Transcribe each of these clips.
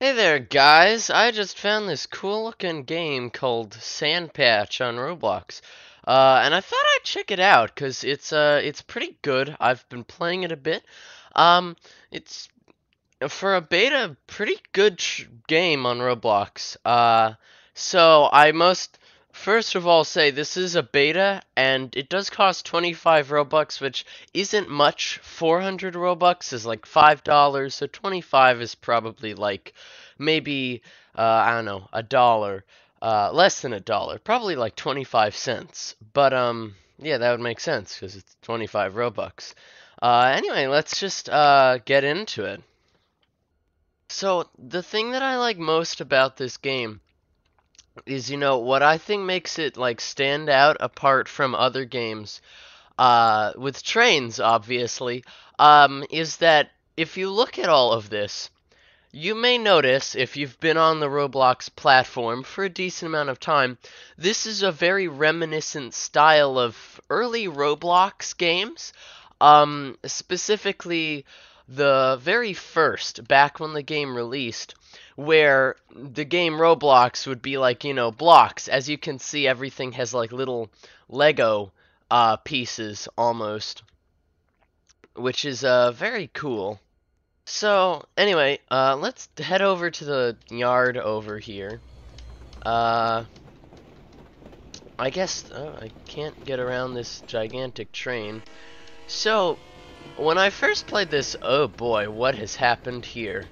Hey there, guys! I just found this cool-looking game called Sand Patch on Roblox, and I thought I'd check it out because it's pretty good. I've been playing it a bit. It's for a beta, pretty good game on Roblox. So I must first of all say this is a beta, and it does cost 25 Robux, which isn't much. 400 Robux is like $5, so 25 is probably like maybe I don't know, a dollar, less than a dollar, probably like 25 cents. But yeah, that would make sense because it's 25 Robux. Anyway, let's just get into it. So, the thing that I like most about this game is, what I think makes it, like, stand out apart from other games, with trains, obviously, is that if you look at all of this, you may notice, if you've been on the Roblox platform for a decent amount of time, this is a very reminiscent style of early Roblox games. Specifically, the very first, back when the game released, where the game Roblox would be like, blocks. As you can see, everything has like little Lego pieces almost, which is very cool. So, anyway, let's head over to the yard over here. Uh, I guess I can't get around this gigantic train. So, when I first played this, oh boy, what has happened here?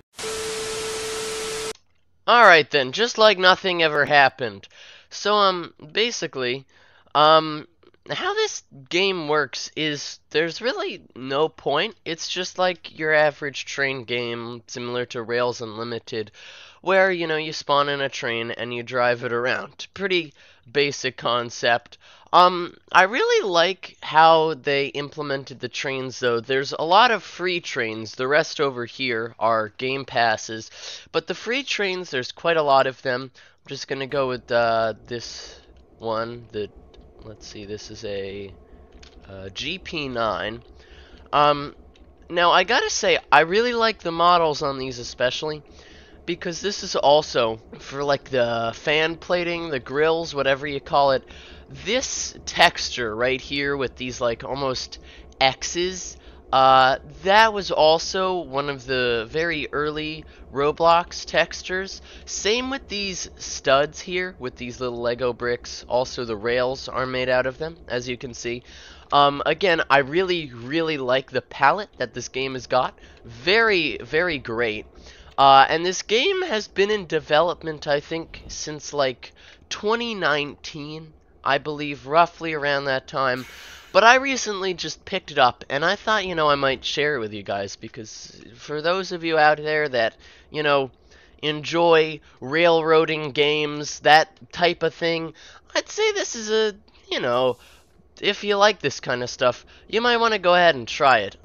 Alright then, just like nothing ever happened. So, basically, how this game works is there's really no point. It's just like your average train game, similar to Rails Unlimited, where, you spawn in a train and you drive it around. Pretty basic concept. I really like how they implemented the trains, though. There's a lot of free trains. The rest over here are game passes. But the free trains, there's quite a lot of them. I'm just gonna go with this one. Let's see, this is a GP9. Now I gotta say, I really like the models on these especially, because this is also for like the fan plating, the grills, whatever you call it. This texture right here with these like almost X's, that was also one of the very early Roblox textures. Same with these studs here, with these little Lego bricks. Also the rails are made out of them, as you can see. Again, I really like the palette that this game has got. Very great. And this game has been in development, I think, since like 2019, I believe, roughly around that time. But I recently just picked it up, and I thought, I might share it with you guys, because for those of you out there that, enjoy railroading games, that type of thing, I'd say this is a, if you like this kind of stuff, you might want to go ahead and try it.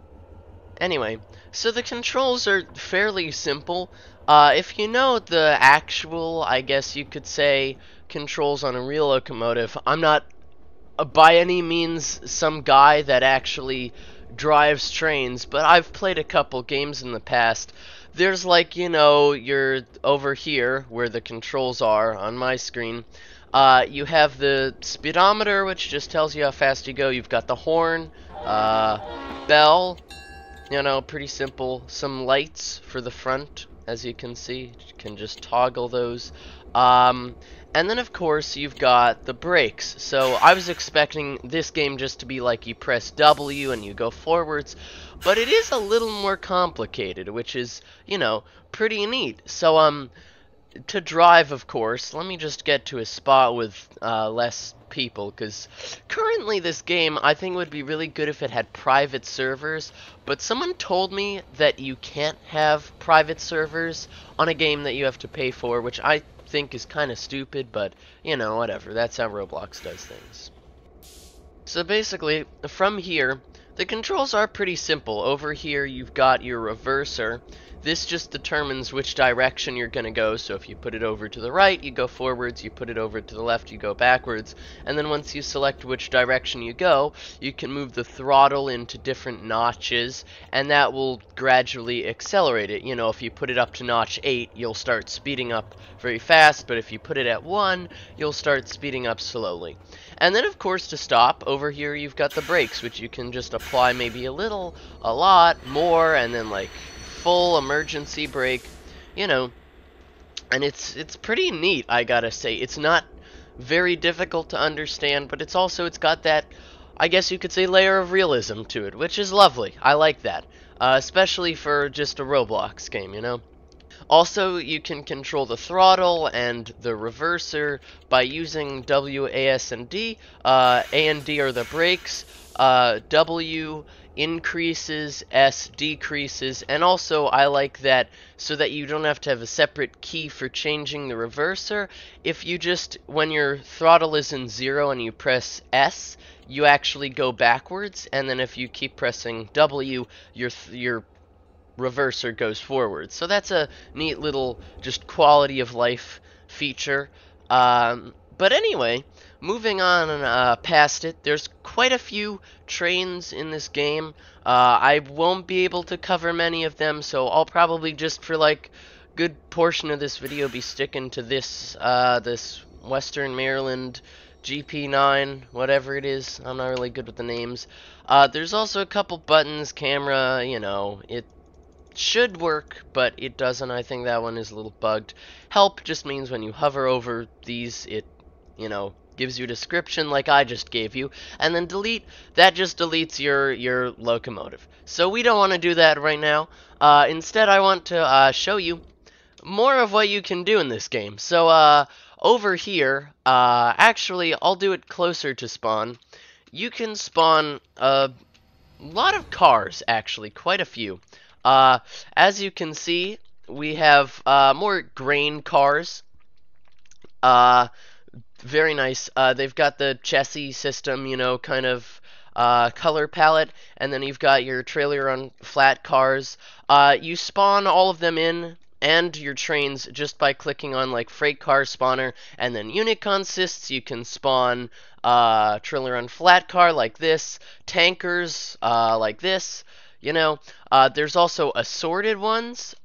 Anyway, so the controls are fairly simple. If you know the actual, I guess you could say, controls on a real locomotive, I'm not by any means some guy that actually drives trains, but I've played a couple games in the past. There's like, you're over here where the controls are on my screen. You have the speedometer, which just tells you how fast you go. You've got the horn, bell, pretty simple. Some lights for the front, as you can see. You can just toggle those. And then, of course, you've got the brakes. So I was expecting this game just to be like you press W and you go forwards, but it is a little more complicated, which is, pretty neat. So, to drive, of course, let me just get to a spot with less people, because currently this game I think would be really good if it had private servers, but someone told me that you can't have private servers on a game that you have to pay for, which I think is kind of stupid, but whatever, that's how Roblox does things. So basically, from here, the controls are pretty simple. Over here you've got your reverser. This just determines which direction you're going to go. So if you put it over to the right, you go forwards. You put it over to the left, you go backwards. And then once you select which direction you go, you can move the throttle into different notches, and that will gradually accelerate it. You know, if you put it up to notch 8, you'll start speeding up very fast, but if you put it at 1, you'll start speeding up slowly. And then, of course, to stop, over here you've got the brakes, which you can just apply maybe a little, a lot, more, and then like full emergency brake, you know. And it's pretty neat, I gotta say. It's not very difficult to understand, but it's got that, I guess you could say, layer of realism to it, which is lovely. I like that, especially for just a Roblox game, you know. Also, you can control the throttle and the reverser by using W, A, S, and D. A and D are the brakes. W increases, S decreases, and also I like that so that you don't have to have a separate key for changing the reverser. If you just, when your throttle is in 0 and you press S, you actually go backwards, and then if you keep pressing W, your reverser goes forward. So that's a neat little just quality of life feature. But anyway, moving on past it, there's quite a few trains in this game. I won't be able to cover many of them, so I'll probably just for like good portion of this video be sticking to this this Western Maryland GP9, whatever it is. I'm not really good with the names. There's also a couple buttons, camera, you know, it should work, but it doesn't. I think that one is a little bugged. Help just means when you hover over these, it, you know, gives you a description like I just gave you, and then delete, that just deletes your locomotive. So we don't want to do that right now. Instead, I want to show you more of what you can do in this game. So over here, actually, I'll do it closer to spawn. You can spawn a lot of cars, actually, quite a few. As you can see, we have more grain cars. Very nice. They've got the chassis system, you know, kind of color palette, and then you've got your trailer on flat cars. You spawn all of them in and your trains just by clicking on like freight car spawner, and then unit consists. You can spawn trailer on flat car like this, tankers like this. You know, there's also assorted ones,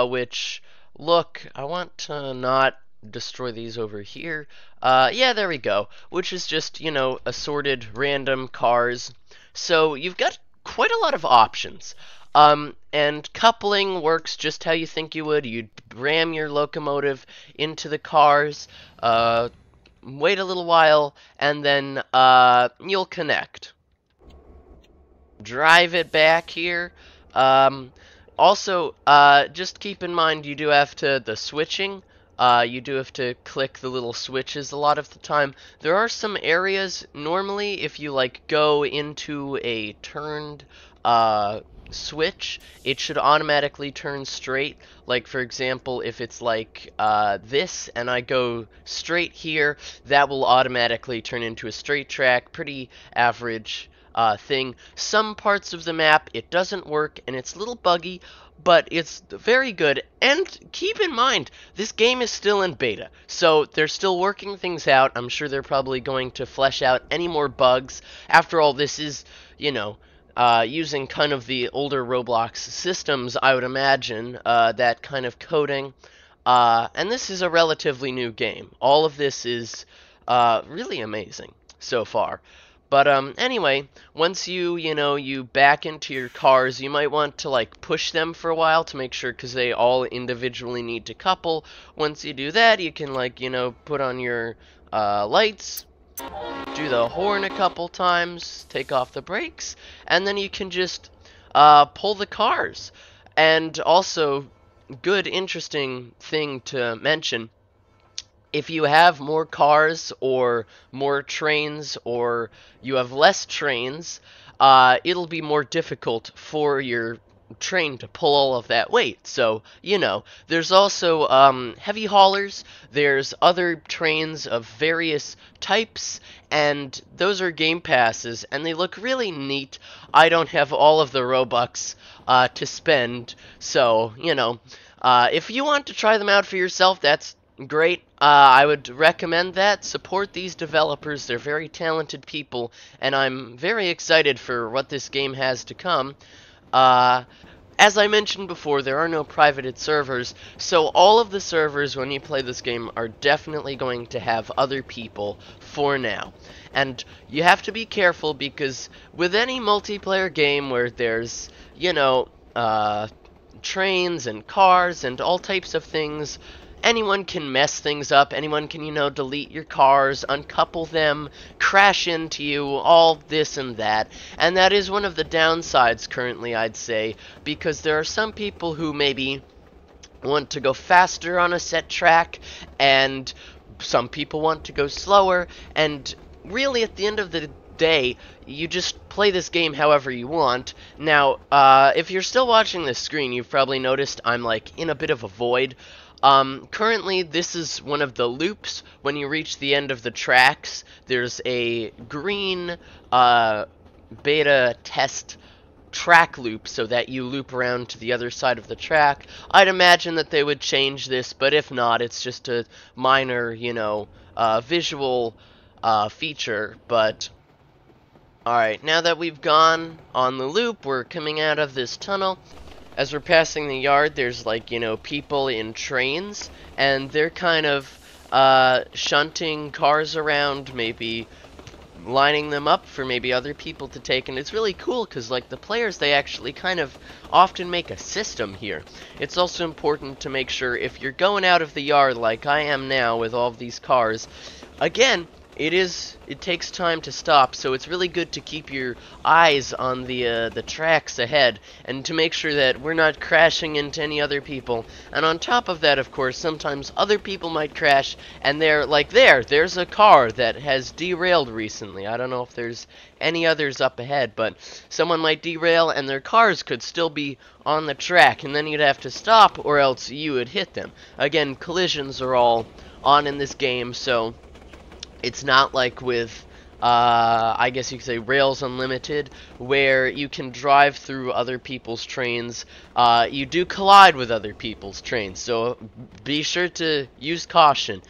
which, look, I want to not destroy these over here. Yeah, there we go, which is just, you know, assorted random cars. So you've got quite a lot of options. And coupling works just how you think you would. You'd ram your locomotive into the cars, wait a little while, and then you'll connect. Drive it back here. Also, just keep in mind you do have to, the switching, you do have to click the little switches a lot of the time. There are some areas, normally, if you like go into a turned switch, it should automatically turn straight. Like, for example, if it's like this, and I go straight here, that will automatically turn into a straight track. Pretty average thing. Some parts of the map it doesn't work and it's a little buggy, but it's very good. And keep in mind, this game is still in beta, so they're still working things out. I'm sure they're probably going to flesh out any more bugs. After all, this is, you know, using kind of the older Roblox systems, I would imagine, that kind of coding. And this is a relatively new game. All of this is really amazing so far. But anyway, once you back into your cars, you might want to like push them for a while to make sure, because they all individually need to couple. Once you do that, you can like, put on your lights, do the horn a couple times, take off the brakes, and then you can just pull the cars. And also, good interesting thing to mention, if you have more cars or more trains, or you have less trains, it'll be more difficult for your trained to pull all of that weight. So, there's also heavy haulers, there's other trains of various types, and those are game passes, and they look really neat. I don't have all of the Robux to spend, so, if you want to try them out for yourself, that's great. I would recommend that. Support these developers. They're very talented people, and I'm very excited for what this game has to come. Uh, as I mentioned before, there are no privated servers, so all of the servers when you play this game are definitely going to have other people for now. And you have to be careful because with any multiplayer game where there's, trains and cars and all types of things, anyone can mess things up. Anyone can, delete your cars, uncouple them, crash into you, all this and that. And that is one of the downsides currently, I'd say, because there are some people who maybe want to go faster on a set track, and some people want to go slower, and really at the end of the day, you just play this game however you want. Now, if you're still watching this screen, you've probably noticed I'm like in a bit of a void. Currently, this is one of the loops. When you reach the end of the tracks, there's a green beta test track loop so that you loop around to the other side of the track. I'd imagine that they would change this, but if not, it's just a minor, visual feature. But alright, now that we've gone on the loop, we're coming out of this tunnel. As we're passing the yard, there's people in trains, and they're kind of shunting cars around, maybe lining them up for maybe other people to take, and it's really cool because the players, they actually kind of often make a system here. It's also important to make sure if you're going out of the yard like I am now with all of these cars, again, it takes time to stop, so it's really good to keep your eyes on the tracks ahead and to make sure that we're not crashing into any other people. And on top of that, of course, sometimes other people might crash, and they're like, there's a car that has derailed recently. I don't know if there's any others up ahead, but someone might derail and their cars could still be on the track, and then you'd have to stop or else you would hit them. Again, collisions are all on in this game, so it's not like with, I guess you could say, Rails Unlimited, where you can drive through other people's trains. You do collide with other people's trains, so be sure to use caution.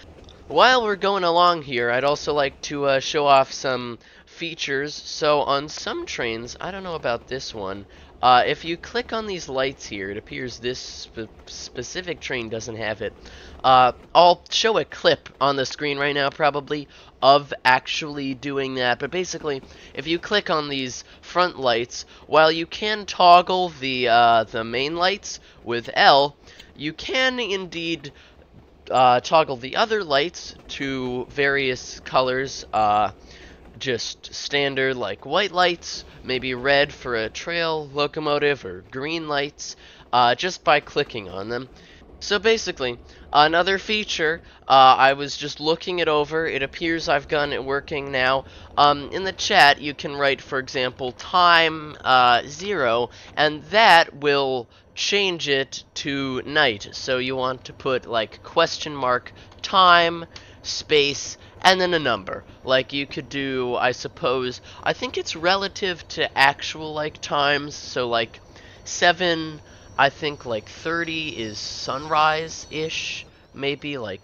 While we're going along here, I'd also like to show off some features. So on some trains, I don't know about this one, if you click on these lights here, it appears this specific train doesn't have it. I'll show a clip on the screen right now, probably, of actually doing that. But basically, if you click on these front lights, while you can toggle the main lights with L, you can indeed toggle the other lights to various colors. Just standard, like white lights, maybe red for a trail locomotive, or green lights, just by clicking on them. So basically, another feature, I was just looking it over. It appears I've gotten it working now. In the chat, you can write, for example, time 0, and that will change it to night. So you want to put like question mark time space and then a number. Like you could do, I suppose, I think it's relative to actual like times, so like 7, I think like 30 is sunrise-ish, maybe like,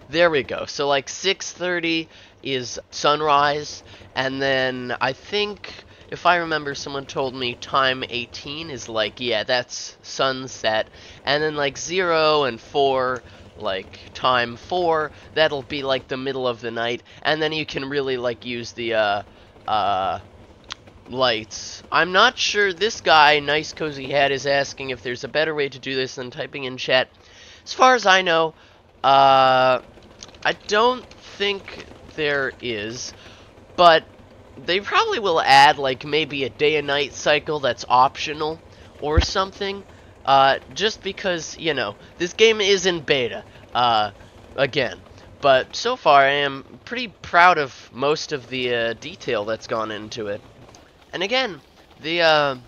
there we go. So like 6:30 is sunrise, and then I think, if I remember, someone told me time 18 is like, yeah, that's sunset, and then like 0 and 4, like time 4, that'll be like the middle of the night, and then you can really like use the lights. I'm not sure. This guy, Nice Cozy Hat, is asking if there's a better way to do this than typing in chat. As far as I know, I don't think there is, but they probably will add like maybe a day and night cycle that's optional or something. Just because, you know, this game is in beta, again. But so far, I am pretty proud of most of the detail that's gone into it. And again, the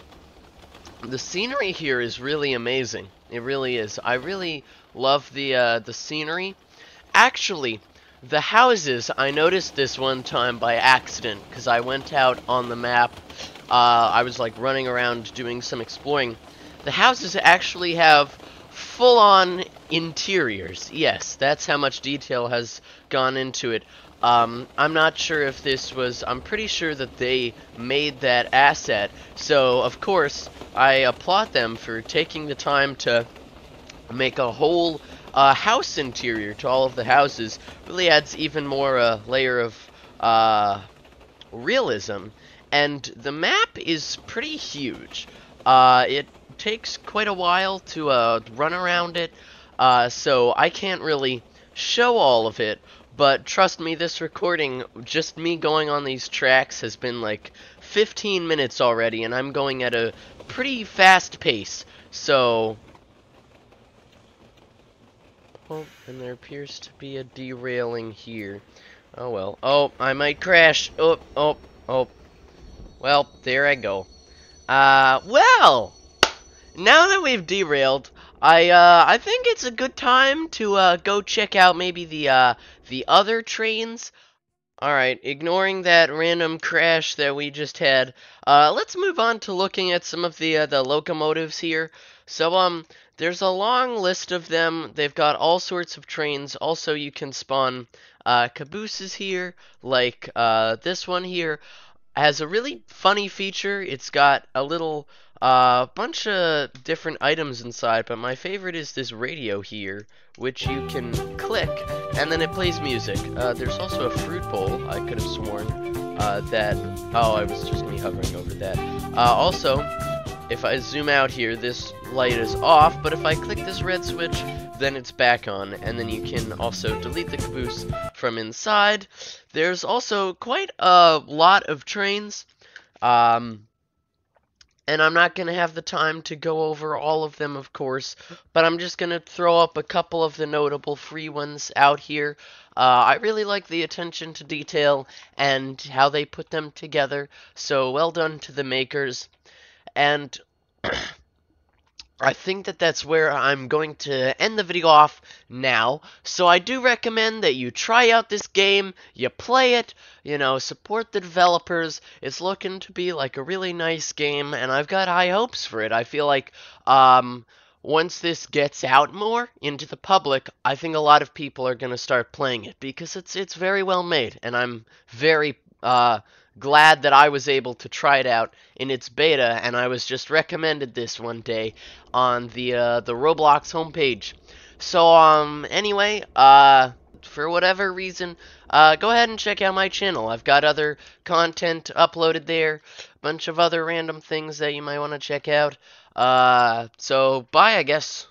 The scenery here is really amazing. It really is. I really love the scenery. Actually, the houses, I noticed this one time by accident because I went out on the map. I was like running around doing some exploring. The houses actually have full-on interiors. Yes, that's how much detail has gone into it. I'm not sure if this was... I'm pretty sure that they made that asset. So, of course, I applaud them for taking the time to make a whole house interior to all of the houses. Really adds even more layer of realism. And the map is pretty huge. It takes quite a while to run around it, so I can't really show all of it. But trust me, this recording, just me going on these tracks, has been like 15 minutes already, and I'm going at a pretty fast pace. So... Oh, and there appears to be a derailing here. Oh well. Oh, I might crash. Oh, oh, oh. Well, there I go. Well, now that we've derailed, I think it's a good time to go check out maybe the other trains. Alright, ignoring that random crash that we just had, let's move on to looking at some of the locomotives here. So, there's a long list of them. They've got all sorts of trains. Also, you can spawn, cabooses here, like, this one here. Has a really funny feature. It's got a little bunch of different items inside, but my favorite is this radio here, which you can click, and then it plays music. There's also a fruit bowl. I could have sworn that... Oh, it was just me hovering over that. Also, if I zoom out here, this light is off, but if I click this red switch, then it's back on, and then you can also delete the caboose from inside. There's also quite a lot of trains, and I'm not going to have the time to go over all of them, of course, but I'm just going to throw up a couple of the notable free ones out here. I really like the attention to detail and how they put them together, so well done to the makers. And I think that that's where I'm going to end the video off now. So I do recommend that you try out this game, you play it, you know, support the developers. It's looking to be like a really nice game, and I've got high hopes for it. I feel like once this gets out more into the public, I think a lot of people are going to start playing it because it's very well made, and I'm very glad that I was able to try it out in its beta, and I was just recommended this one day on the Roblox homepage. So anyway, for whatever reason, go ahead and check out my channel. I've got other content uploaded there, a bunch of other random things that you might want to check out. So bye, I guess.